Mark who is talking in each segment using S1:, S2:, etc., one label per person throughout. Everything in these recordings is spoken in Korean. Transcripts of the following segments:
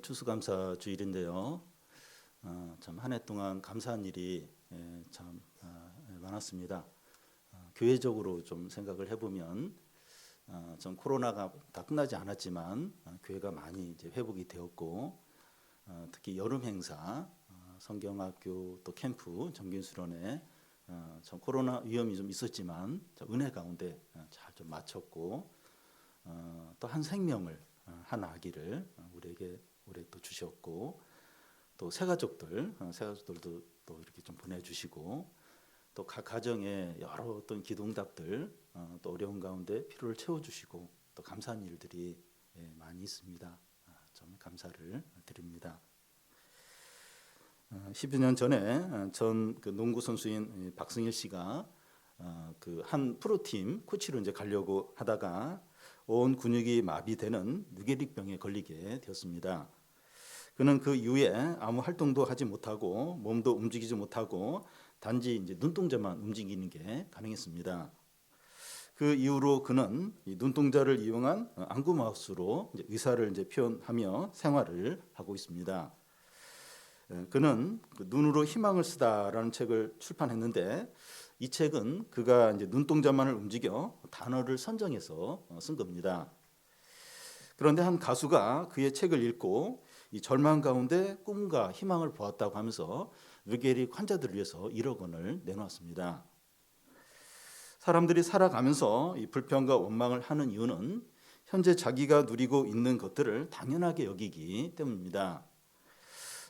S1: 추수감사 주일인데요. 참 한 해 동안 감사한 일이 참 많았습니다. 교회적으로 좀 생각을 해보면 좀 코로나가 다 끝나지 않았지만 교회가 많이 이제 회복이 되었고 특히 여름 행사, 성경학교 또 캠프, 정긴수련회 좀 코로나 위험이 좀 있었지만 은혜 가운데 잘 좀 마쳤고 또 한 생명을 한 아기를 우리에게 올해 또 주셨고 또 새가족들도 또 이렇게 좀 보내주시고 또 각 가정에 여러 어떤 기도응답들 또 어려운 가운데 필요를 채워주시고 또 감사한 일들이 많이 있습니다. 좀 감사를 드립니다. 12년 전에 전 그 농구 선수인 박승일 씨가 그 한 프로팀 코치로 이제 가려고 하다가 온 근육이 마비되는 뇌계릭병에 걸리게 되었습니다. 그는 그 이후에 아무 활동도 하지 못하고 몸도 움직이지 못하고 단지 이제 눈동자만 움직이는 게 가능했습니다. 그 이후로 그는 이 눈동자를 이용한 안구 마우스로 이제 의사를 이제 표현하며 생활을 하고 있습니다. 그는 그 눈으로 희망을 쓰다라는 책을 출판했는데 이 책은 그가 이제 눈동자만을 움직여 단어를 선정해서 쓴 겁니다. 그런데 한 가수가 그의 책을 읽고 이 절망 가운데 꿈과 희망을 보았다고 하면서 뇌계릭 환자들을 위해서 1억 원을 내놓았습니다. 사람들이 살아가면서 이 불평과 원망을 하는 이유는 현재 자기가 누리고 있는 것들을 당연하게 여기기 때문입니다.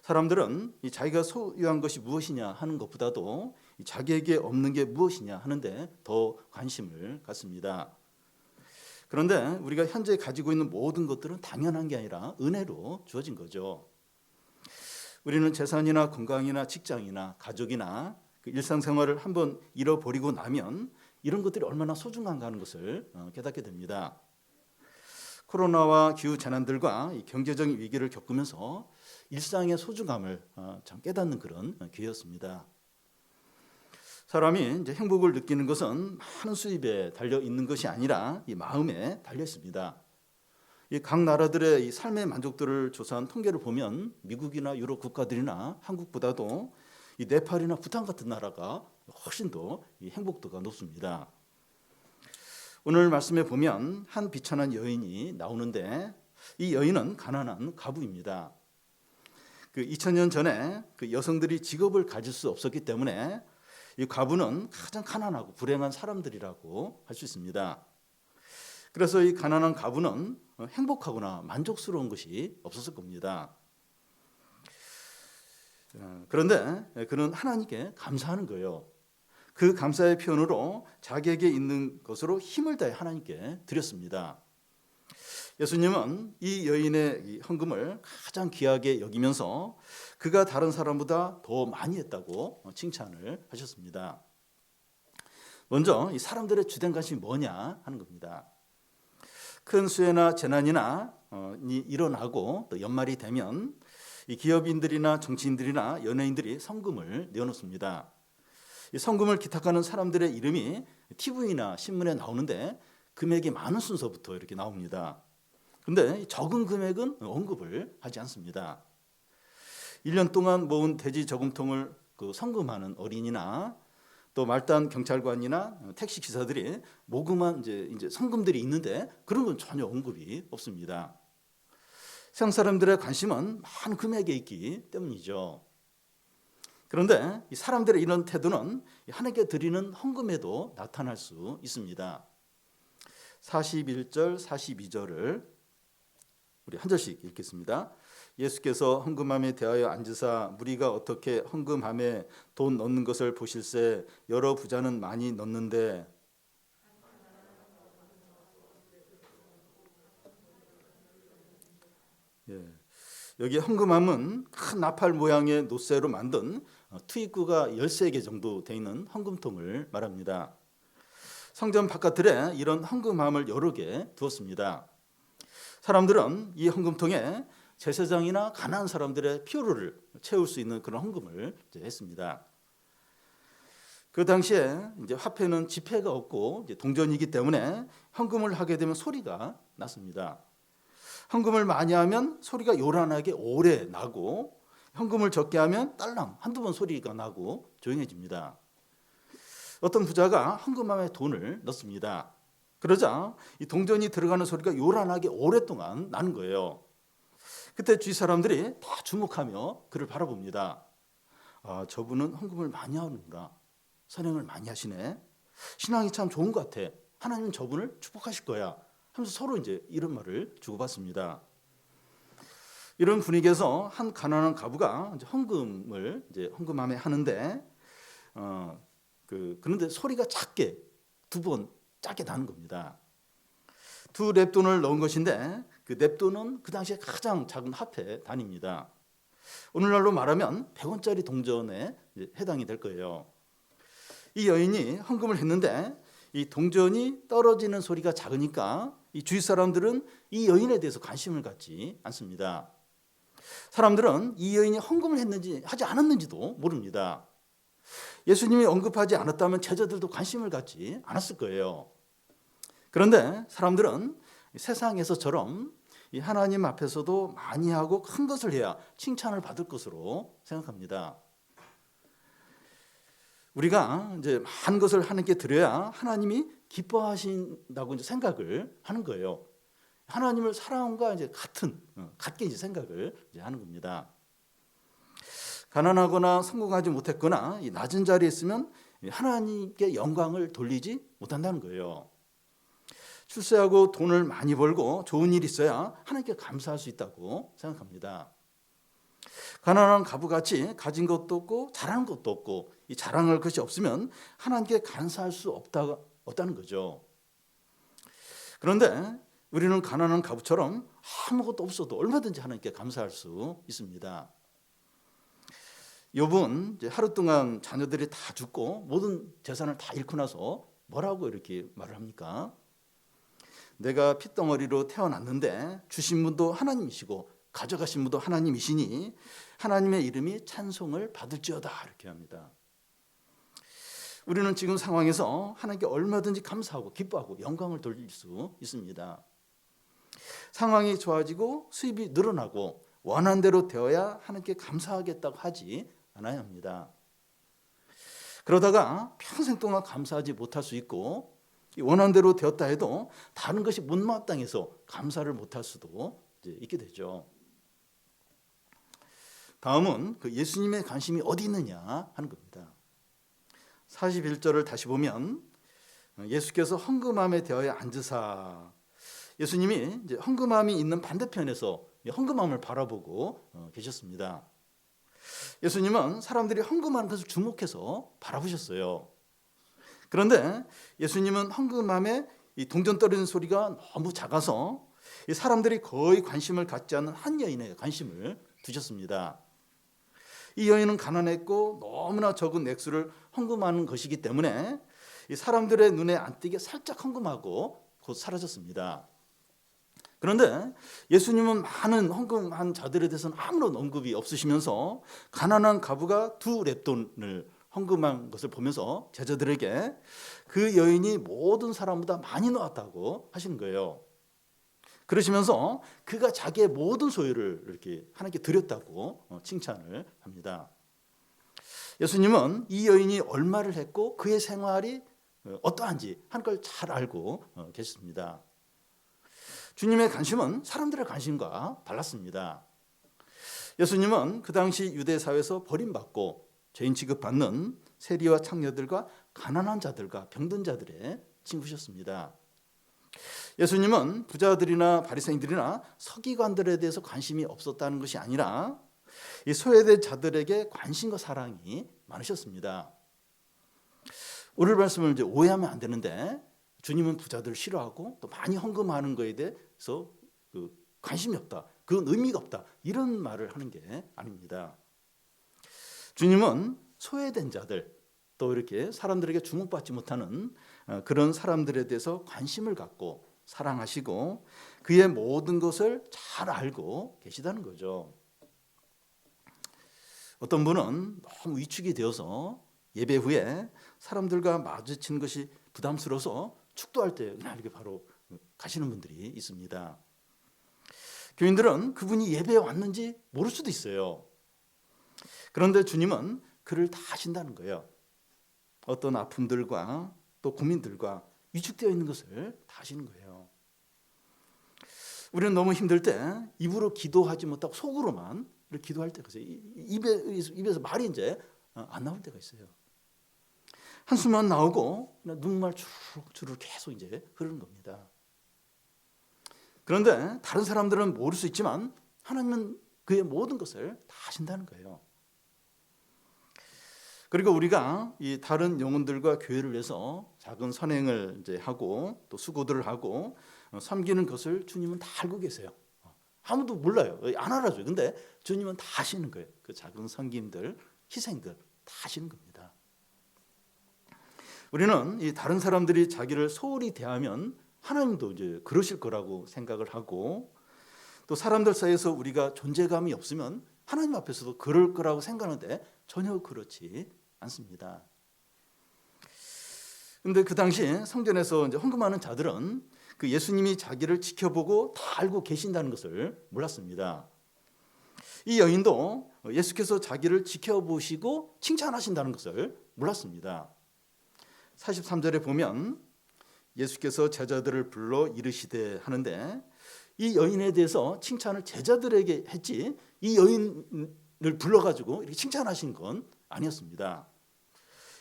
S1: 사람들은 이 자기가 소유한 것이 무엇이냐 하는 것보다도 이 자기에게 없는 게 무엇이냐 하는데 더 관심을 갖습니다. 그런데 우리가 현재 가지고 있는 모든 것들은 당연한 게 아니라 은혜로 주어진 거죠. 우리는 재산이나 건강이나 직장이나 가족이나 그 일상생활을 한번 잃어버리고 나면 이런 것들이 얼마나 소중한가 하는 것을 깨닫게 됩니다. 코로나와 기후 재난들과 이 경제적인 위기를 겪으면서 일상의 소중함을 참 깨닫는 그런 기회였습니다. 사람이 이제 행복을 느끼는 것은 많은 수입에 달려 있는 것이 아니라 이 마음에 달려 있습니다. 이 각 나라들의 이 삶의 만족도를 조사한 통계를 보면 미국이나 유럽 국가들이나 한국보다도 이 네팔이나 부탄 같은 나라가 훨씬 더 이 행복도가 높습니다. 오늘 말씀에 보면 한 비천한 여인이 나오는데 이 여인은 가난한 과부입니다. 그 2000년 전에 그 여성들이 직업을 가질 수 없었기 때문에 이 과부는 가장 가난하고 불행한 사람들이라고 할 수 있습니다. 그래서 이 가난한 과부는 행복하거나 만족스러운 것이 없었을 겁니다. 그런데 그는 하나님께 감사하는 거예요. 그 감사의 표현으로 자기에게 있는 것으로 힘을 다해 하나님께 드렸습니다. 예수님은 이 여인의 헌금을 가장 귀하게 여기면서 그가 다른 사람보다 더 많이 했다고 칭찬을 하셨습니다. 먼저 이 사람들의 주된 관심이 뭐냐 하는 겁니다. 큰 수해나 재난이나 일어나고 또 연말이 되면 이 기업인들이나 정치인들이나 연예인들이 성금을 내어놓습니다. 이 성금을 기탁하는 사람들의 이름이 TV나 신문에 나오는데 금액이 많은 순서부터 이렇게 나옵니다. 그런데 적은 금액은 언급을 하지 않습니다. 1년 동안 모은 돼지 저금통을 그 성금하는 어린이나 또 말단 경찰관이나 택시 기사들이 모금한 이제 성금들이 있는데 그런 건 전혀 언급이 없습니다. 세상 사람들의 관심은 많은 금액에 있기 때문이죠. 그런데 이 사람들의 이런 태도는 하나님께 드리는 헌금에도 나타날 수 있습니다. 41절, 42절을 우리 한 절씩 읽겠습니다. 예수께서 헌금함에 대하여 앉으사 무리가 어떻게 헌금함에 돈 넣는 것을 보실세 여러 부자는 많이 넣는데 여기 헌금함은 큰 나팔 모양의 놋쇠로 만든 투입구가 13개 정도 되어 있는 헌금통을 말합니다. 성전 바깥들에 이런 헌금함을 여러 개 두었습니다. 사람들은 이 헌금통에 제사장이나 가난한 사람들의 필요를 채울 수 있는 그런 헌금을 했습니다. 그 당시에 이제 화폐는 지폐가 없고 이제 동전이기 때문에 헌금을 하게 되면 소리가 났습니다. 헌금을 많이 하면 소리가 요란하게 오래 나고, 헌금을 적게 하면 딸랑 한두 번 소리가 나고 조용해집니다. 어떤 부자가 헌금함에 돈을 넣습니다. 그러자 이 동전이 들어가는 소리가 요란하게 오랫동안 나는 거예요. 그때 주위 사람들이 다 주목하며 그를 바라봅니다. 아, 저분은 헌금을 많이 하는구나. 선행을 많이 하시네. 신앙이 참 좋은 것 같아. 하나님은 저분을 축복하실 거야. 하면서 서로 이제 이런 말을 주고받습니다. 이런 분위기에서 한 가난한 가부가 이제 헌금을 이제 헌금함에 하는데, 그런데 소리가 작게 두 번 작게 나는 겁니다. 두 랩돈을 넣은 것인데 그 랩돈은 그 당시에 가장 작은 화폐 단위입니다. 오늘날로 말하면 100원짜리 동전에 해당이 될 거예요. 이 여인이 헌금을 했는데 이 동전이 떨어지는 소리가 작으니까 이 주위 사람들은 이 여인에 대해서 관심을 갖지 않습니다. 사람들은 이 여인이 헌금을 했는지 하지 않았는지도 모릅니다. 예수님이 언급하지 않았다면 제자들도 관심을 갖지 않았을 거예요. 그런데 사람들은 세상에서처럼 이 하나님 앞에서도 많이 하고 큰 것을 해야 칭찬을 받을 것으로 생각합니다. 우리가 이제 많은 것을 하나님께 드려야 하나님이 기뻐하신다고 이제 생각을 하는 거예요. 하나님을 사랑과 이제 같게 이제 생각을 이제 하는 겁니다. 가난하거나 성공하지 못했거나 이 낮은 자리에 있으면 하나님께 영광을 돌리지 못한다는 거예요. 출세하고 돈을 많이 벌고 좋은 일이 있어야 하나님께 감사할 수 있다고 생각합니다. 가난한 가부같이 가진 것도 없고 잘하는 것도 없고 이 자랑할 것이 없으면 하나님께 감사할 수 없다는 거죠. 그런데 우리는 가난한 가부처럼 아무것도 없어도 얼마든지 하나님께 감사할 수 있습니다. 욥은 이제 하루 동안 자녀들이 다 죽고 모든 재산을 다 잃고 나서 뭐라고 이렇게 말을 합니까? 내가 핏덩어리로 태어났는데 주신 분도 하나님이시고 가져가신 분도 하나님이시니 하나님의 이름이 찬송을 받을지어다, 이렇게 합니다. 우리는 지금 상황에서 하나님께 얼마든지 감사하고 기뻐하고 영광을 돌릴 수 있습니다. 상황이 좋아지고 수입이 늘어나고 원한 대로 되어야 하나님께 감사하겠다고 하지 않아야 합니다. 그러다가 평생 동안 감사하지 못할 수 있고 원한 대로 되었다 해도 다른 것이 못마땅해서 감사를 못할 수도 이제 있게 되죠. 다음은 그 예수님의 관심이 어디 있느냐 하는 겁니다. 41절을 다시 보면 예수께서 헌금함에 대하여 앉으사, 예수님이 이제 헌금함이 있는 반대편에서 헌금함을 바라보고 계셨습니다. 예수님은 사람들이 헌금하는 것을 주목해서 바라보셨어요. 그런데 예수님은 헌금함에 이 동전 떨어지는 소리가 너무 작아서 이 사람들이 거의 관심을 갖지 않는 한 여인에 관심을 두셨습니다. 이 여인은 가난했고 너무나 적은 액수를 헌금하는 것이기 때문에 이 사람들의 눈에 안 띄게 살짝 헌금하고 곧 사라졌습니다. 그런데 예수님은 많은 헌금한 자들에 대해서는 아무런 언급이 없으시면서 가난한 가부가 두 렙돈을 헌금한 것을 보면서 제자들에게 그 여인이 모든 사람보다 많이 놓았다고 하시는 거예요. 그러시면서 그가 자기의 모든 소유를 이렇게 하나님께 드렸다고 칭찬을 합니다. 예수님은 이 여인이 얼마를 했고 그의 생활이 어떠한지 하는 걸 잘 알고 계십니다. 주님의 관심은 사람들의 관심과 달랐습니다. 예수님은 그 당시 유대 사회에서 버림받고 죄인 취급받는 세리와 창녀들과 가난한 자들과 병든 자들의 친구셨습니다. 예수님은 부자들이나 바리새인들이나 서기관들에 대해서 관심이 없었다는 것이 아니라 이 소외된 자들에게 관심과 사랑이 많으셨습니다. 오늘 말씀을 이제 오해하면 안 되는데 주님은 부자들을 싫어하고 또 많이 헌금하는 것에 대해서 관심이 없다, 그건 의미가 없다, 이런 말을 하는 게 아닙니다. 주님은 소외된 자들, 또 이렇게 사람들에게 주목받지 못하는 그런 사람들에 대해서 관심을 갖고 사랑하시고 그의 모든 것을 잘 알고 계시다는 거죠. 어떤 분은 너무 위축이 되어서 예배 후에 사람들과 마주치는 것이 부담스러워서 축도할 때 그냥 이렇게 바로 가시는 분들이 있습니다. 교인들은 그분이 예배에 왔는지 모를 수도 있어요. 그런데 주님은 그를 다 아신다는 거예요. 어떤 아픔들과 또 고민들과 위축되어 있는 것을 다 아시는 거예요. 우리는 너무 힘들 때 입으로 기도하지 못하고 속으로만 이렇게 기도할 때가 있어요. 입에서 말이 이제 안 나올 때가 있어요. 한숨만 나오고 눈물 주르륵 계속 이제 흐르는 겁니다. 그런데 다른 사람들은 모를 수 있지만 하나님은 그의 모든 것을 다 아신다는 거예요. 그리고 우리가 이 다른 영혼들과 교회를 위해서 작은 선행을 이제 하고 또 수고들을 하고 섬기는 것을 주님은 다 알고 계세요. 아무도 몰라요. 안 알아줘요. 근데 주님은 다 아시는 거예요. 그 작은 섬김들, 희생들 다 아시는 겁니다. 우리는 이 다른 사람들이 자기를 소홀히 대하면 하나님도 이제 그러실 거라고 생각을 하고, 또 사람들 사이에서 우리가 존재감이 없으면 하나님 앞에서도 그럴 거라고 생각하는데 전혀 그렇지 않습니다. 근데 그 당시 성전에서 이제 헌금하는 자들은 그 예수님이 자기를 지켜보고 다 알고 계신다는 것을 몰랐습니다. 이 여인도 예수께서 자기를 지켜보시고 칭찬하신다는 것을 몰랐습니다. 43절에 보면 예수께서 제자들을 불러 이르시되 하는데, 이 여인에 대해서 칭찬을 제자들에게 했지 이 여인을 불러가지고 이렇게 칭찬하신 건 아니었습니다.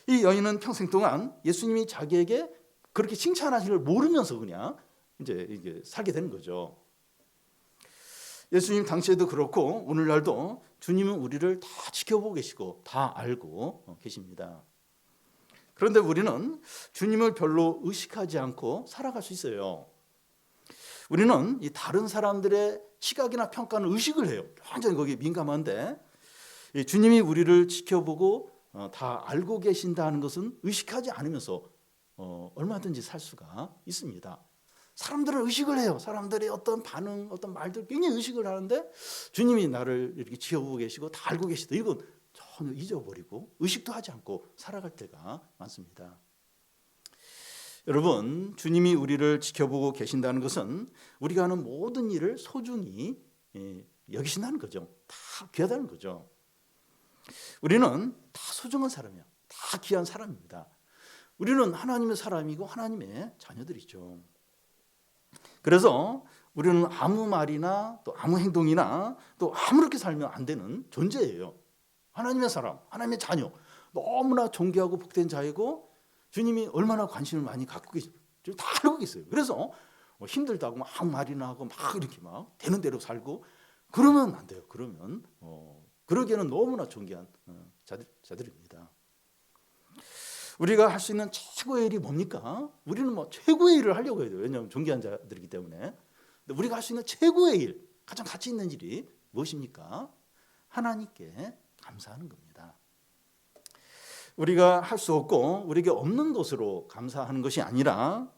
S1: 이 여인은 평생 동안 예수님이 자기에게 그렇게 칭찬하시는 걸 모르면서 그냥 이제 이게 살게 되는 거죠. 예수님 당시에도 그렇고 오늘날도 주님은 우리를 다 지켜보고 계시고 다 알고 계십니다. 그런데 우리는 주님을 별로 의식하지 않고 살아갈 수 있어요. 우리는 이 다른 사람들의 시각이나 평가는 의식을 해요. 완전히 거기에 민감한데, 주님이 우리를 지켜보고 다 알고 계신다는 것은 의식하지 않으면서 얼마든지 살 수가 있습니다. 사람들은 의식을 해요. 사람들의 어떤 반응, 어떤 말들 굉장히 의식을 하는데 주님이 나를 이렇게 지켜보고 계시고 다 알고 계시다, 이건 전혀 잊어버리고 의식도 하지 않고 살아갈 때가 많습니다. 여러분, 주님이 우리를 지켜보고 계신다는 것은 우리가 하는 모든 일을 소중히 여기신다는 거죠. 다 귀하다는 거죠. 우리는 다 소중한 사람이에요. 다 귀한 사람입니다. 우리는 하나님의 사람이고 하나님의 자녀들이죠. 그래서 우리는 아무 말이나 또 아무 행동이나 또 아무렇게 살면 안 되는 존재예요. 하나님의 사람, 하나님의 자녀, 너무나 존귀하고 복된 자이고 주님이 얼마나 관심을 많이 갖고 계신지 다 알고 계세요. 그래서 힘들다고 막 말이나 하고 막 이렇게 막 되는 대로 살고 그러면 안 돼요. 그러면 그러기에는 너무나 존귀한 자들입니다. 우리가 할 수 있는 최고의 일이 뭡니까? 우리는 뭐 최고의 일을 하려고 해요. 왜냐하면 존귀한 자들이기 때문에. 근데 우리가 할 수 있는 최고의 일, 가장 가치 있는 일이 무엇입니까? 하나님께 감사하는 겁니다. 우리가 할 수 없고 우리에게 없는 것으로 감사하는 것이 아니라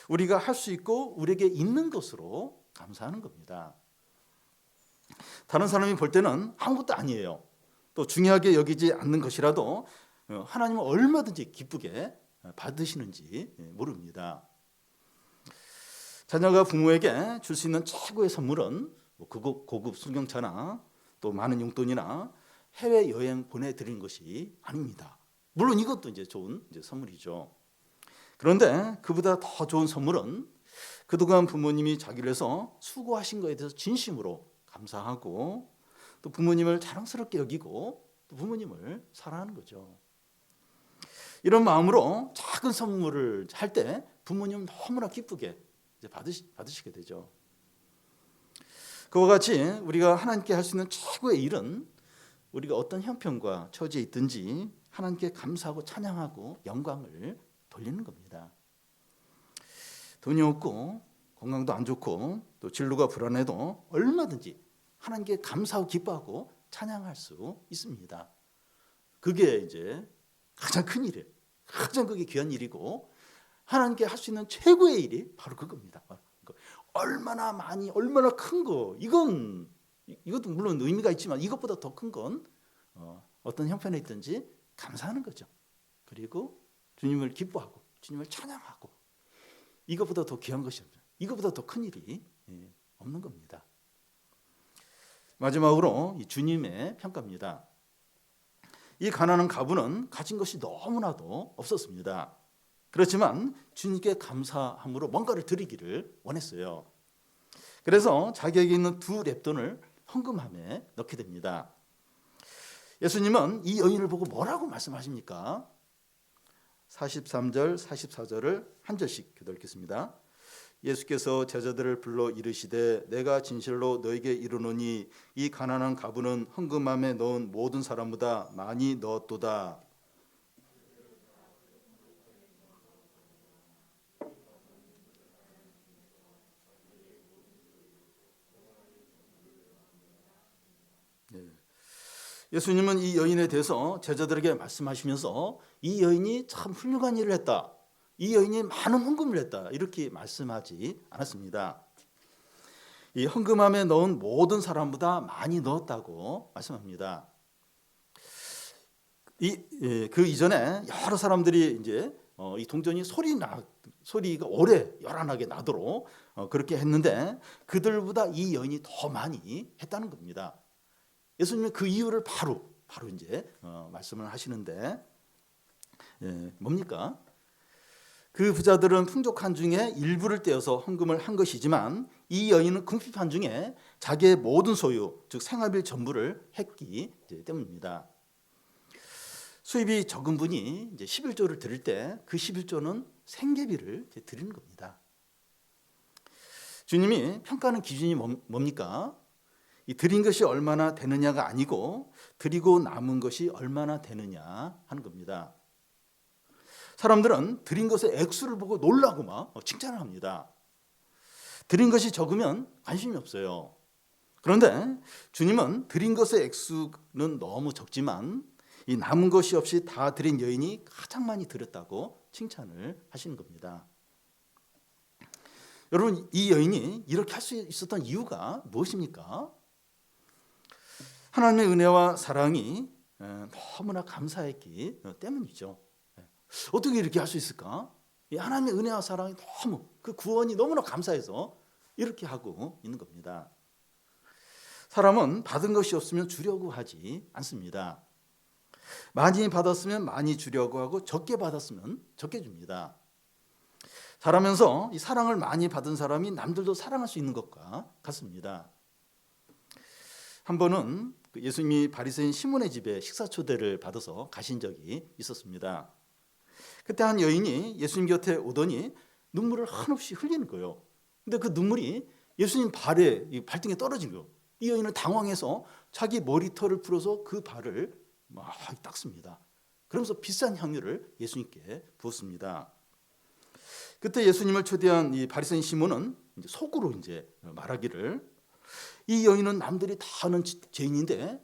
S1: 우리가 할 수 있고 우리에게 있는 것으로 감사하는 겁니다. 다른 사람이 볼 때는 아무것도 아니에요. 또 중요하게 여기지 않는 것이라도 하나님은 얼마든지 기쁘게 받으시는지 모릅니다. 자녀가 부모에게 줄 수 있는 최고의 선물은 고급 승용차나 또 많은 용돈이나 해외 여행 보내드리는 것이 아닙니다. 물론 이것도 이제 좋은 선물이죠. 그런데 그보다 더 좋은 선물은 그동안 부모님이 자기를 위해서 수고하신 것에 대해서 진심으로 감사하고 또 부모님을 자랑스럽게 여기고 또 부모님을 사랑하는 거죠. 이런 마음으로 작은 선물을 할 때 부모님은 너무나 기쁘게 이제 받으시게 되죠. 그와 같이 우리가 하나님께 할 수 있는 최고의 일은 우리가 어떤 형편과 처지에 있든지 하나님께 감사하고 찬양하고 영광을 돌리는 겁니다. 돈이 없고 건강도 안 좋고 또 진로가 불안해도 얼마든지 하나님께 감사하고 기뻐하고 찬양할 수 있습니다. 그게 이제 가장 큰 일이에요. 가장 그게 귀한 일이고 하나님께 할 수 있는 최고의 일이 바로 그겁니다. 얼마나 많이 얼마나 큰 거, 이것도 물론 의미가 있지만 이것보다 더 큰 건 어떤 형편에 있든지 감사하는 거죠. 그리고 주님을 기뻐하고 주님을 찬양하고 이것보다 더 귀한 것이 없죠. 이것보다 더 큰 일이 없는 겁니다. 마지막으로 이 주님의 평가입니다. 이 가난한 과부는 가진 것이 너무나도 없었습니다. 그렇지만 주님께 감사함으로 뭔가를 드리기를 원했어요. 그래서 자기에게 있는 2렙돈을 헌금함에 넣게 됩니다. 예수님은 이 여인을 보고 뭐라고 말씀하십니까? 43절, 44절을 한 절씩 읽겠습니다. 예수께서 제자들을 불러 이르시되 내가 진실로 너에게 이르노니 이 가난한 과부는 헌금함에 넣은 모든 사람보다 많이 넣었도다. 예수님은 이 여인에 대해서 제자들에게 말씀하시면서 이 여인이 참 훌륭한 일을 했다, 이 여인이 많은 헌금을 했다, 이렇게 말씀하지 않았습니다. 이 헌금함에 넣은 모든 사람보다 많이 넣었다고 말씀합니다. 그 이전에 여러 사람들이 이제 이 동전이 소리가 오래 요란하게 나도록 그렇게 했는데 그들보다 이 여인이 더 많이 했다는 겁니다. 예수님은 그 이유를 바로 이제 말씀을 하시는데 뭡니까? 그 부자들은 풍족한 중에 일부를 떼어서 헌금을 한 것이지만 이 여인은 궁핍한 중에 자기의 모든 소유, 즉 생활비 전부를 했기 때문입니다. 수입이 적은 분이 이제 11조를 드릴 때 그 11조는 생계비를 드리는 겁니다. 주님이 평가하는 기준이 뭡니까? 이 드린 것이 얼마나 되느냐가 아니고 드리고 남은 것이 얼마나 되느냐 하는 겁니다. 사람들은 드린 것의 액수를 보고 놀라고 막 칭찬을 합니다. 드린 것이 적으면 관심이 없어요. 그런데 주님은 드린 것의 액수는 너무 적지만 이 남은 것이 없이 다 드린 여인이 가장 많이 드렸다고 칭찬을 하시는 겁니다. 여러분, 이 여인이 이렇게 할 수 있었던 이유가 무엇입니까? 하나님의 은혜와 사랑이 너무나 감사했기 때문이죠. 어떻게 이렇게 할 수 있을까? 하나님의 은혜와 사랑이 너무, 그 구원이 너무나 감사해서 이렇게 하고 있는 겁니다. 사람은 받은 것이 없으면 주려고 하지 않습니다. 많이 받았으면 많이 주려고 하고 적게 받았으면 적게 줍니다. 살아면서 이 사랑을 많이 받은 사람이 남들도 사랑할 수 있는 것과 같습니다. 한 번은 예수님이 바리새인 시몬의 집에 식사 초대를 받아서 가신 적이 있었습니다. 그때 한 여인이 예수님 곁에 오더니 눈물을 한없이 흘리는 거예요. 근데 그 눈물이 예수님 발등에 떨어진 거예요. 이 여인은 당황해서 자기 머리털을 풀어서 그 발을 막 닦습니다. 그러면서 비싼 향유를 예수님께 부었습니다. 그때 예수님을 초대한 이 바리새인 시몬은 이제 속으로 이제 말하기를, 이 여인은 남들이 다 아는 죄인인데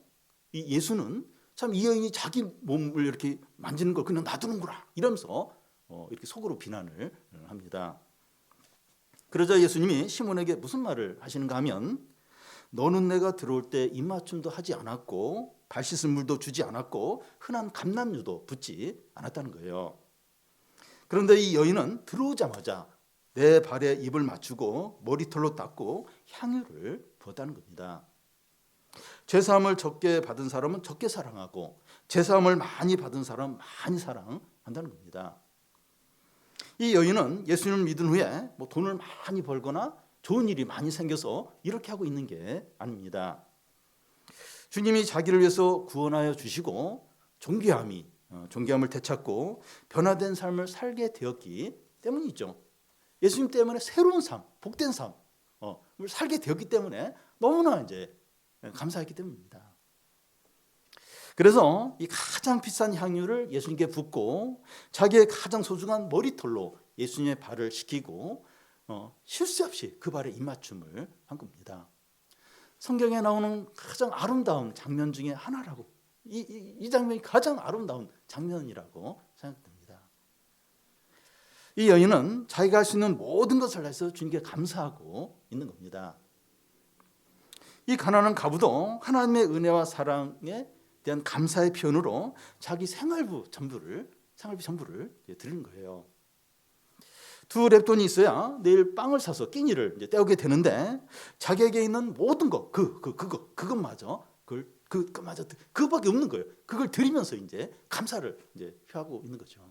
S1: 이 예수는 참 이 여인이 자기 몸을 이렇게 만지는 걸 그냥 놔두는구나, 이러면서 이렇게 속으로 비난을 합니다. 그러자 예수님이 시몬에게 무슨 말을 하시는가 하면, 너는 내가 들어올 때 입맞춤도 하지 않았고 발 씻을 물도 주지 않았고 흔한 감람유도 붓지 않았다는 거예요. 그런데 이 여인은 들어오자마자 내 발에 입을 맞추고 머리털로 닦고 향유를 부었다는 겁니다. 죄사함을 적게 받은 사람은 적게 사랑하고 죄사함을 많이 받은 사람은 많이 사랑한다는 겁니다. 이 여인은 예수님을 믿은 후에 돈을 많이 벌거나 좋은 일이 많이 생겨서 이렇게 하고 있는 게 아닙니다. 주님이 자기를 위해서 구원하여 주시고 존귀함을 되찾고 변화된 삶을 살게 되었기 때문이죠. 예수님 때문에 새로운 삶, 복된 삶을 살게 되었기 때문에 너무나 이제 감사했기 때문입니다. 그래서 이 가장 비싼 향유를 예수님께 붓고 자기의 가장 소중한 머리털로 예수님의 발을 씻기고 쉴 새 없이 그 발에 입맞춤을 한 겁니다. 성경에 나오는 가장 아름다운 장면 중에 하나라고, 이 장면이 가장 아름다운 장면이라고 생각됩니다. 이 여인은 자기가 할 수 있는 모든 것을 해서 주님께 감사하고 있는 겁니다. 이 가난한 과부도 하나님의 은혜와 사랑에 대한 감사의 표현으로 자기 생활비 전부를 드리는 거예요. 두 렙돈이 있어야 내일 빵을 사서 끼니를 이제 때우게 되는데 자기에게 있는 모든 거 그것마저 그것마저 그거밖에 없는 거예요. 그걸 드리면서 이제 감사를 이제 표하고 있는 거죠.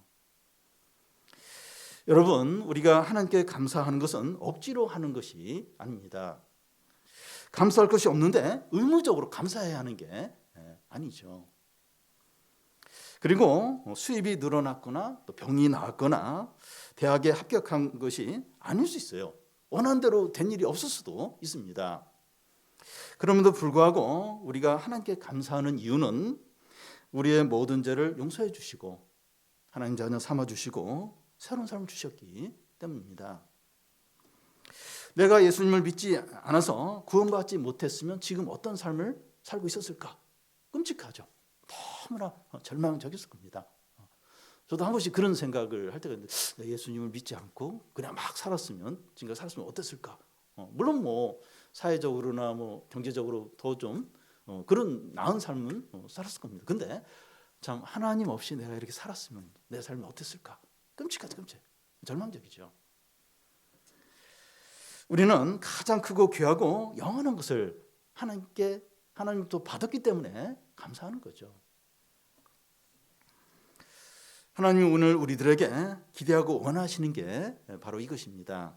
S1: 여러분, 우리가 하나님께 감사하는 것은 억지로 하는 것이 아닙니다. 감사할 것이 없는데 의무적으로 감사해야 하는 게 아니죠. 그리고 수입이 늘어났거나 또 병이 나았거나 대학에 합격한 것이 아닐 수 있어요. 원하는 대로 된 일이 없을 수도 있습니다. 그럼에도 불구하고 우리가 하나님께 감사하는 이유는 우리의 모든 죄를 용서해 주시고 하나님 자녀 삼아 주시고 새로운 삶을 주셨기 때문입니다. 내가 예수님을 믿지 않아서 구원받지 못했으면 지금 어떤 삶을 살고 있었을까? 끔찍하죠. 너무나 절망적이었을 겁니다. 저도 한 번씩 그런 생각을 할 때가 있는데 예수님을 믿지 않고 그냥 막 살았으면 지금까지 살았으면 어땠을까? 물론 뭐 사회적으로나 뭐 경제적으로 더 좀 그런 나은 삶은 살았을 겁니다. 근데 참 하나님 없이 내가 이렇게 살았으면 내 삶이 어땠을까? 끔찍하죠, 끔찍. 절망적이죠. 우리는 가장 크고 귀하고 영원한 것을 하나님도 받았기 때문에 감사하는 거죠. 하나님이 오늘 우리들에게 기대하고 원하시는 게 바로 이것입니다.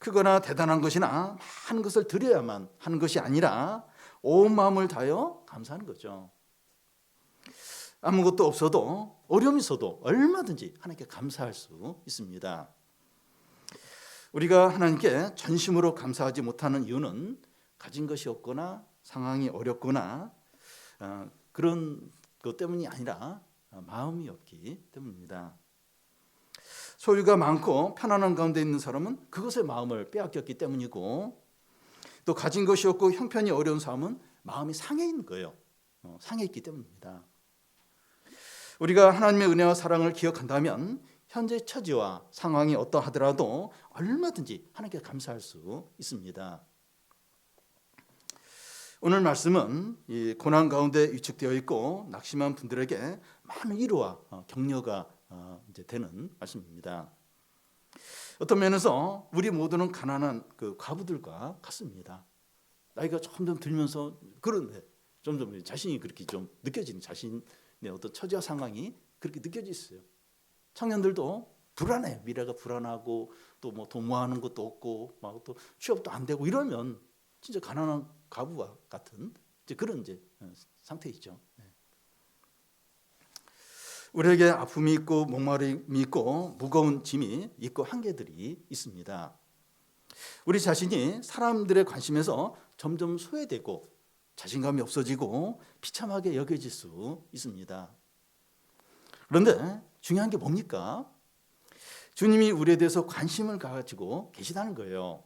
S1: 크거나 대단한 것이나 많은 것을 드려야만 하는 것이 아니라 온 마음을 다하여 감사하는 거죠. 아무것도 없어도 어려움이 있어도 얼마든지 하나님께 감사할 수 있습니다. 우리가 하나님께 전심으로 감사하지 못하는 이유는 가진 것이 없거나 상황이 어렵거나 그런 것 때문이 아니라 마음이 없기 때문입니다. 소유가 많고 편안한 가운데 있는 사람은 그것에 마음을 빼앗겼기 때문이고 또 가진 것이 없고 형편이 어려운 사람은 마음이 상해 있는 거예요. 상해 있기 때문입니다. 우리가 하나님의 은혜와 사랑을 기억한다면 현재 처지와 상황이 어떠하더라도 얼마든지 하나님께 감사할 수 있습니다. 오늘 말씀은 이 고난 가운데 위축되어 있고 낙심한 분들에게 많은 위로와 격려가 이제 되는 말씀입니다. 어떤 면에서 우리 모두는 가난한 그 과부들과 같습니다. 나이가 점점 들면서 그런데 점점 자신이 그렇게 좀 느껴지는 자신의 어떤 처지와 상황이 그렇게 느껴지어요. 청년들도 불안해, 미래가 불안하고 또 뭐 돈 모아하는 것도 없고 막 또 취업도 안 되고 이러면 진짜 가난한 과부와 같은 이제 그런 이제 상태이죠. 우리에게 아픔이 있고 목마름이 있고 무거운 짐이 있고 한계들이 있습니다. 우리 자신이 사람들의 관심에서 점점 소외되고 자신감이 없어지고 비참하게 여겨질 수 있습니다. 그런데 중요한 게 뭡니까? 주님이 우리에 대해서 관심을 가지고 계시다는 거예요.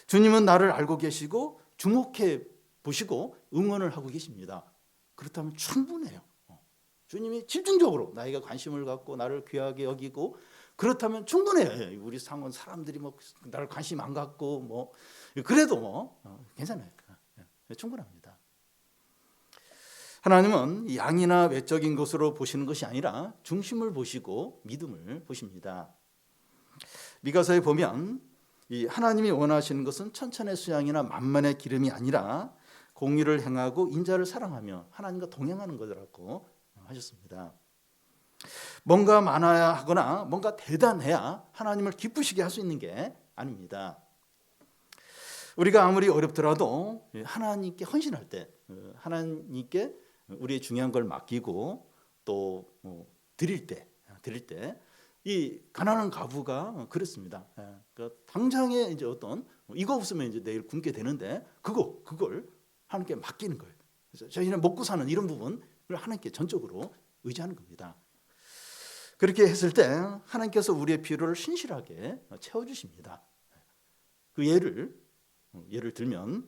S1: 주님은 나를 알고 계시고 주목해 보시고 응원을 하고 계십니다. 그렇다면 충분해요. 주님이 집중적으로 나에게 관심을 갖고 나를 귀하게 여기고 그렇다면 충분해요. 우리 상원 사람들이 뭐 나를 관심 안 갖고 뭐 그래도 뭐 괜찮아요. 충분합니다. 하나님은 양이나 외적인 것으로 보시는 것이 아니라 중심을 보시고 믿음을 보십니다. 미가서에 보면 이 하나님이 원하시는 것은 천천의 수양이나 만만의 기름이 아니라 공의를 행하고 인자를 사랑하며 하나님과 동행하는 거라고 하셨습니다. 뭔가 많아야 하거나 뭔가 대단해야 하나님을 기쁘시게 할 수 있는 게 아닙니다. 우리가 아무리 어렵더라도 하나님께 헌신할 때 하나님께 우리의 중요한 걸 맡기고 또 드릴 때 이 가난한 과부가 그랬습니다. 그러니까 당장에 이제 어떤 이거 없으면 이제 내일 굶게 되는데 그걸 하나님께 맡기는 거예요. 그래서 자신의 먹고 사는 이런 부분을 하나님께 전적으로 의지하는 겁니다. 그렇게 했을 때 하나님께서 우리의 필요를 신실하게 채워주십니다. 그 예를 들면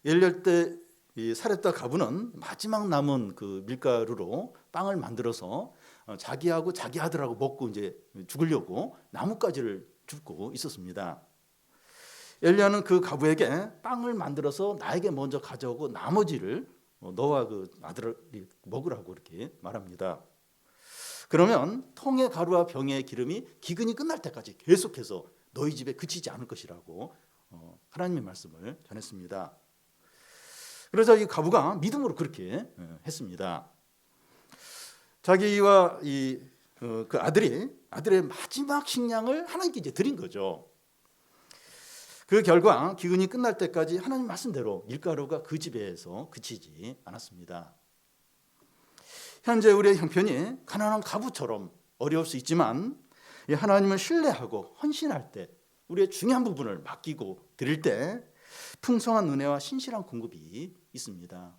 S1: 예를 때 이 사렙다 과부는 마지막 남은 그 밀가루로 빵을 만들어서 자기하고 자기 아들하고 먹고 이제 죽으려고 나뭇가지를 줍고 있었습니다. 엘리야는 그 과부에게 빵을 만들어서 나에게 먼저 가져오고 나머지를 너와 그 아들을 먹으라고 이렇게 말합니다. 그러면 통의 가루와 병의 기름이 기근이 끝날 때까지 계속해서 너희 집에 그치지 않을 것이라고 하나님의 말씀을 전했습니다. 그래서 이 과부가 믿음으로 그렇게 했습니다. 자기와 그 아들의 마지막 식량을 하나님께 이제 드린 거죠. 그 결과 기근이 끝날 때까지 하나님 말씀대로 밀가루가 그 집에서 그치지 않았습니다. 현재 우리의 형편이 가난한 과부처럼 어려울 수 있지만 하나님을 신뢰하고 헌신할 때 우리의 중요한 부분을 맡기고 드릴 때 풍성한 은혜와 신실한 공급이 있습니다.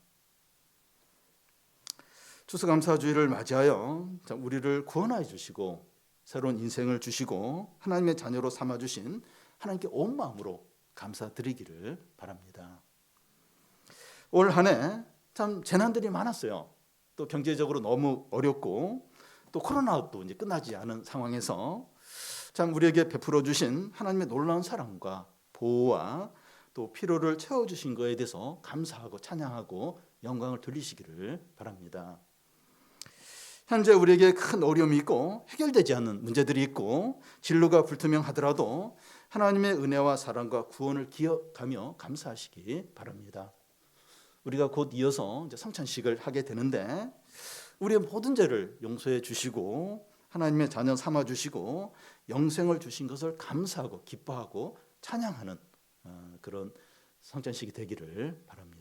S1: 추수감사주의를 맞이하여 우리를 구원하여 주시고 새로운 인생을 주시고 하나님의 자녀로 삼아주신 하나님께 온 마음으로 감사드리기를 바랍니다. 올 한 해 참 재난들이 많았어요. 또 경제적으로 너무 어렵고 또 코로나도 이제 끝나지 않은 상황에서 참 우리에게 베풀어 주신 하나님의 놀라운 사랑과 보호와 또 필요를 채워주신 것에 대해서 감사하고 찬양하고 영광을 돌리시기를 바랍니다. 현재 우리에게 큰 어려움이 있고 해결되지 않는 문제들이 있고 진로가 불투명하더라도 하나님의 은혜와 사랑과 구원을 기억하며 감사하시기 바랍니다. 우리가 곧 이어서 이제 성찬식을 하게 되는데 우리의 모든 죄를 용서해 주시고 하나님의 자녀 삼아 주시고 영생을 주신 것을 감사하고 기뻐하고 찬양하는 그런 성찬식이 되기를 바랍니다.